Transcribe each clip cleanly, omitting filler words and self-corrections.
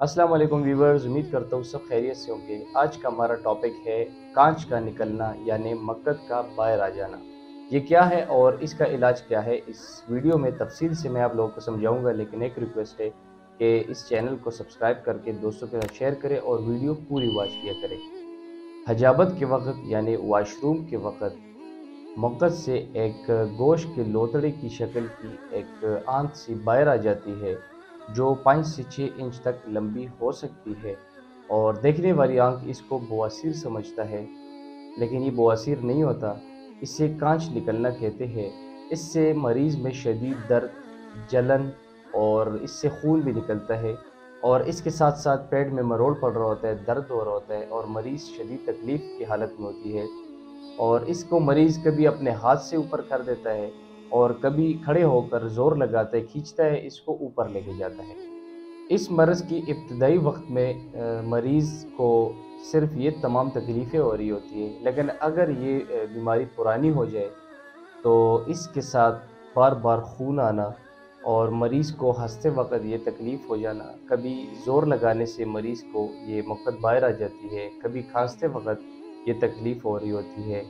अस्सलाम वालेकुम व्यूवर्स, उम्मीद करता हूँ सब खैरियत से होंगे। आज का हमारा टॉपिक है कांच का निकलना यानी मक्कत का बाहर आ जाना। ये क्या है और इसका इलाज क्या है, इस वीडियो में तफसील से मैं आप लोगों को समझाऊंगा। लेकिन एक रिक्वेस्ट है कि इस चैनल को सब्सक्राइब करके दोस्तों के साथ शेयर करें और वीडियो पूरी वॉच किया करें। हजाबत के वक्त यानी वॉशरूम के वक्त मक्कत से एक गोश्त के लोतड़े की शक्ल की एक आंत सी बाहर आ जाती है, जो 5 से 6 इंच तक लंबी हो सकती है। और देखने वाली आंख इसको बवासीर समझता है, लेकिन ये बवासीर नहीं होता, इसे कांच निकलना कहते हैं। इससे मरीज़ में शदीद दर्द, जलन और इससे खून भी निकलता है। और इसके साथ साथ पेट में मरोड़ पड़ रहा होता है, दर्द हो रहा होता है और मरीज़ शदीद तकलीफ़ की हालत में होती है। और इसको मरीज़ कभी अपने हाथ से ऊपर कर देता है और कभी खड़े होकर ज़ोर लगाता है, खींचता है, इसको ऊपर लेके जाता है। इस मर्ज़ की इब्तदाई वक्त में मरीज़ को सिर्फ ये तमाम तकलीफ़ें हो रही होती हैं, लेकिन अगर ये बीमारी पुरानी हो जाए तो इसके साथ बार बार खून आना और मरीज़ को हंसते वक्त ये तकलीफ़ हो जाना, कभी ज़ोर लगाने से मरीज़ को ये मक्कत बाहर आ जाती है, कभी खांसते वक्त ये तकलीफ़ हो रही होती है,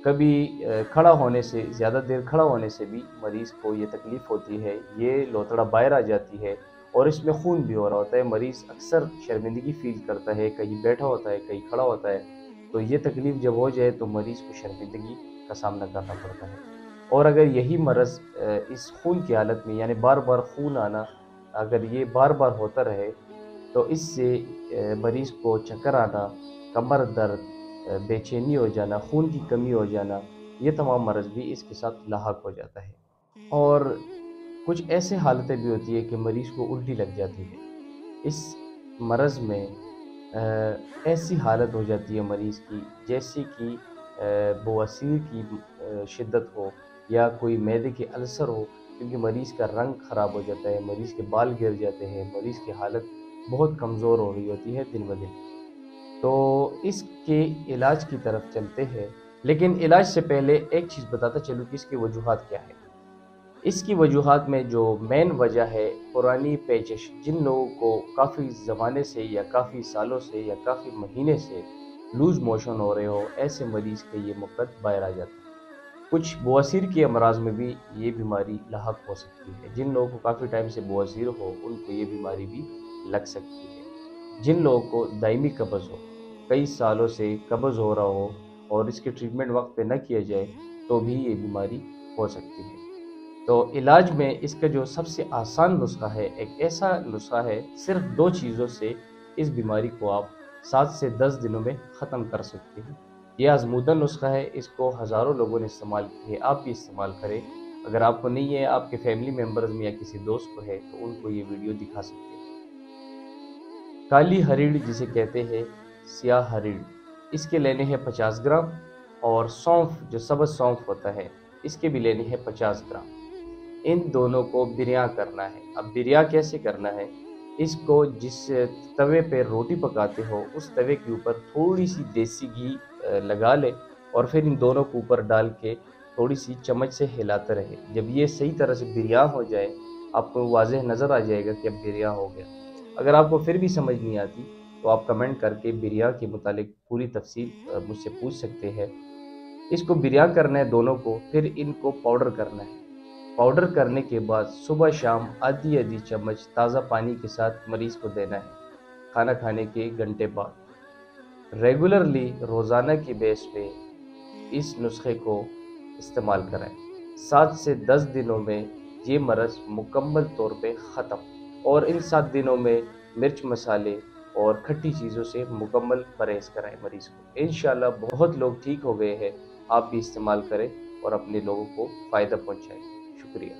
कभी खड़ा होने से, ज़्यादा देर खड़ा होने से भी मरीज़ को ये तकलीफ़ होती है, ये लोतड़ा बाहर आ जाती है और इसमें खून भी हो रहा होता है। मरीज़ अक्सर शर्मिंदगी फ़ील करता है, कहीं बैठा होता है, कहीं खड़ा होता है। तो ये तकलीफ़ जब हो जाए तो मरीज़ को शर्मिंदगी का सामना करना पड़ता है। और अगर यही मर्ज़ इस खून की हालत में यानी बार बार खून आना, अगर ये बार बार होता रहे तो इससे मरीज़ को चक्कर आना, कमर दर्द, बेचैनी हो जाना, खून की कमी हो जाना, ये तमाम मर्ज़ भी इसके साथ लाहक हो जाता है। और कुछ ऐसे हालतें भी होती है कि मरीज़ को उल्टी लग जाती है। इस मर्ज़ में ऐसी हालत हो जाती है मरीज़ की जैसे कि बवासीर की शिद्दत हो या कोई मैदे के अल्सर हो, क्योंकि मरीज़ का रंग ख़राब हो जाता है, मरीज़ के बाल गिर जाते हैं, मरीज़ की हालत बहुत कमज़ोर हो रही होती है दिन ब दिन। तो इसके इलाज की तरफ चलते हैं, लेकिन इलाज से पहले एक चीज़ बताता चलूँ कि इसकी वजूहात क्या है। इसकी वजूहात में जो मेन वजह है, पुरानी पेचिश। जिन लोगों को काफ़ी ज़माने से या काफ़ी सालों से या काफ़ी महीने से लूज़ मोशन हो रहे हो, ऐसे मरीज़ के ये मक्कत बाहर आ जाता है। कुछ बवासीर के अमराज में भी ये बीमारी लाहक हो सकती है। जिन लोगों को काफ़ी टाइम से बवासीर हो, उनको ये बीमारी भी लग सकती है। जिन लोगों को दायमी कब्ज़ हो, कई सालों से कब्ज़ हो रहा हो और इसके ट्रीटमेंट वक्त पे न किया जाए तो भी ये बीमारी हो सकती है। तो इलाज में इसका जो सबसे आसान नुस्खा है, एक ऐसा नुस्खा है, सिर्फ 2 चीज़ों से इस बीमारी को आप 7 से 10 दिनों में ख़त्म कर सकते हैं। ये आज़मूदा नुस्खा है, इसको हज़ारों लोगों ने इस्तेमाल किया है, आप भी इस्तेमाल करें। अगर आपको नहीं है, आपके फैमिली मेम्बर्स में या किसी दोस्त को है, तो उनको ये वीडियो दिखा सकते हैं। काली हरीड़ जिसे कहते हैं, सियाह हरीड़, इसके लेने हैं 50 ग्राम। और सौंफ, जो सब्ज़ सौंफ होता है, इसके भी लेने हैं 50 ग्राम। इन दोनों को बिरया करना है। अब बिरया कैसे करना है? इसको जिस तवे पे रोटी पकाते हो, उस तवे के ऊपर थोड़ी सी देसी घी लगा ले और फिर इन दोनों को ऊपर डाल के थोड़ी सी चम्मच से हिलाते रहे। जब ये सही तरह से बिरया हो जाए, आपको वाज़ेह नज़र आ जाएगा कि अब बिरया हो गया। अगर आपको फिर भी समझ नहीं आती तो आप कमेंट करके बिरया के मुतालिक पूरी तफसील मुझसे पूछ सकते हैं। इसको बिरया करना है दोनों को, फिर इनको पाउडर करना है। पाउडर करने के बाद सुबह शाम आधी आधी चम्मच ताज़ा पानी के साथ मरीज़ को देना है, खाना खाने के घंटे बाद। रेगुलरली रोज़ाना की बेस पे इस नुस्खे को इस्तेमाल करें। 7 से 10 दिनों में ये मर्ज़ मुकम्मल तौर पे ख़त्म। और इन 7 दिनों में मिर्च मसाले और खट्टी चीज़ों से मुकम्मल परहेज़ कराएं मरीज़ को। इंशाअल्लाह बहुत लोग ठीक हो गए हैं। आप भी इस्तेमाल करें और अपने लोगों को फ़ायदा पहुँचाएं। शुक्रिया।